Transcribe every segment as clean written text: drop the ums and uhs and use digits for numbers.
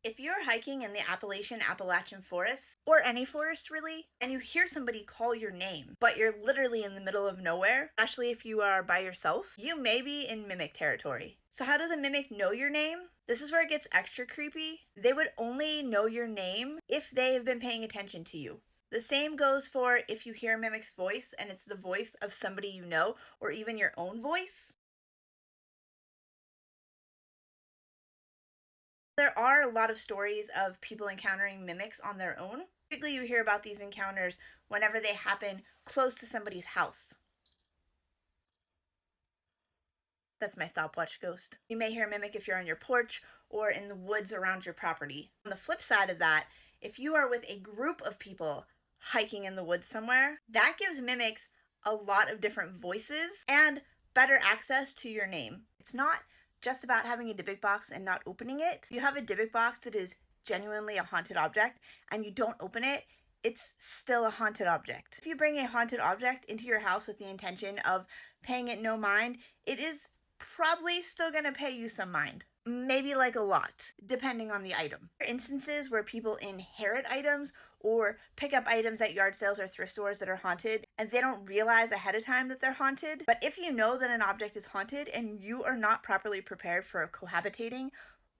If you're hiking in the Appalachian forest, or any forest really, and you hear somebody call your name, but you're literally in the middle of nowhere, especially if you are by yourself, you may be in mimic territory. So how does a mimic know your name? This is where it gets extra creepy. They would only know your name if they have been paying attention to you. The same goes for if you hear a mimic's voice and it's the voice of somebody you know, or even your own voice. There are a lot of stories of people encountering mimics on their own. Typically, you hear about these encounters whenever they happen close to somebody's house. That's my stopwatch ghost. You may hear a mimic if you're on your porch or in the woods around your property. On the flip side of that, if you are with a group of people hiking in the woods somewhere, that gives mimics a lot of different voices and better access to your name. It's not just about having a Dybbuk box and not opening it. If you have a Dybbuk box that is genuinely a haunted object and you don't open it, it's still a haunted object. If you bring a haunted object into your house with the intention of paying it no mind, it is probably still going to pay you some mind. Maybe like a lot, depending on the item. There are instances where people inherit items or pick up items at yard sales or thrift stores that are haunted, and they don't realize ahead of time that they're haunted. But if you know that an object is haunted and you are not properly prepared for cohabitating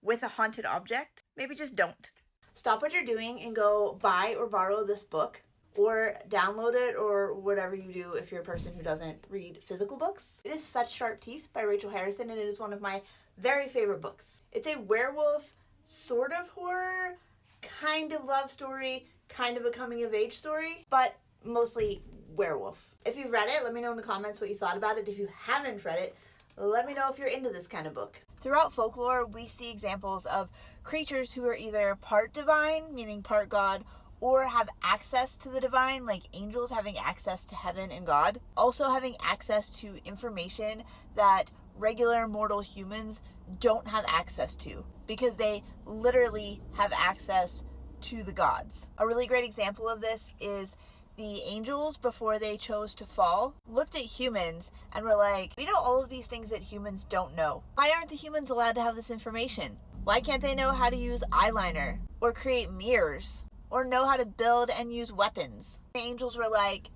with a haunted object, maybe just don't. Stop what you're doing and go buy or borrow this book, or download it, or whatever you do if you're a person who doesn't read physical books. It is Such Sharp Teeth by Rachel Harrison, and it is one of my very favorite books. It's a werewolf sort of horror, kind of love story, kind of a coming of age story, but mostly werewolf. If you've read it, let me know in the comments what you thought about it. If you haven't read it, let me know if you're into this kind of book. Throughout folklore, we see examples of creatures who are either part divine, meaning part God, or have access to the divine, like angels having access to heaven and God. Also having access to information that regular mortal humans don't have access to, because they literally have access to the gods. A really great example of this is the angels, before they chose to fall, looked at humans and were like, we know all of these things that humans don't know. Why aren't the humans allowed to have this information? Why can't they know how to use eyeliner or create mirrors or know how to build and use weapons? The angels were like,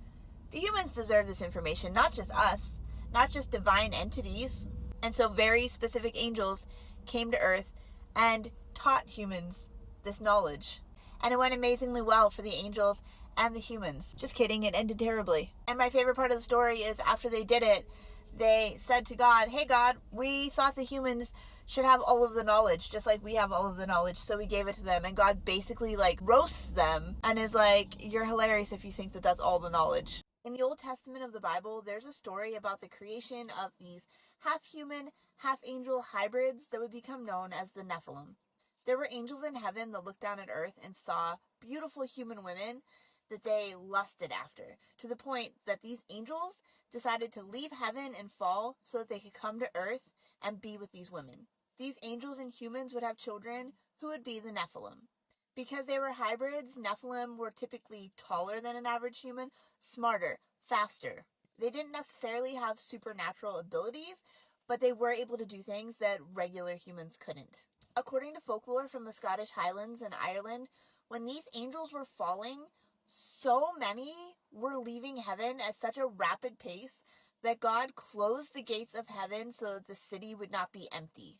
the humans deserve this information, not just us, not just divine entities. And so very specific angels came to Earth and taught humans this knowledge. And it went amazingly well for the angels and the humans. Just kidding, it ended terribly. And my favorite part of the story is after they did it, they said to God, hey God, we thought the humans should have all of the knowledge, just like we have all of the knowledge, so we gave it to them. And God basically roasts them and is like, you're hilarious if you think that that's all the knowledge. In the Old Testament of the Bible, there's a story about the creation of these half-human, half-angel hybrids that would become known as the Nephilim. There were angels in heaven that looked down at earth and saw beautiful human women that they lusted after, to the point that these angels decided to leave heaven and fall so that they could come to earth and be with these women. These angels and humans would have children who would be the Nephilim. Because they were hybrids, Nephilim were typically taller than an average human, smarter, faster. They didn't necessarily have supernatural abilities, but they were able to do things that regular humans couldn't. According to folklore from the Scottish Highlands and Ireland, when these angels were falling, so many were leaving heaven at such a rapid pace that God closed the gates of heaven so that the city would not be empty.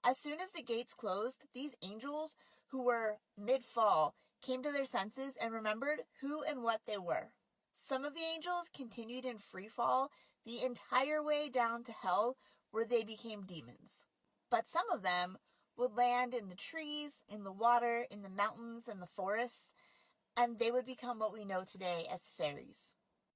As soon as the gates closed, these angels who were mid-fall came to their senses and remembered who and what they were. Some of the angels continued in free fall the entire way down to hell, where they became demons. But some of them would land in the trees, in the water, in the mountains, and the forests, and they would become what we know today as fairies.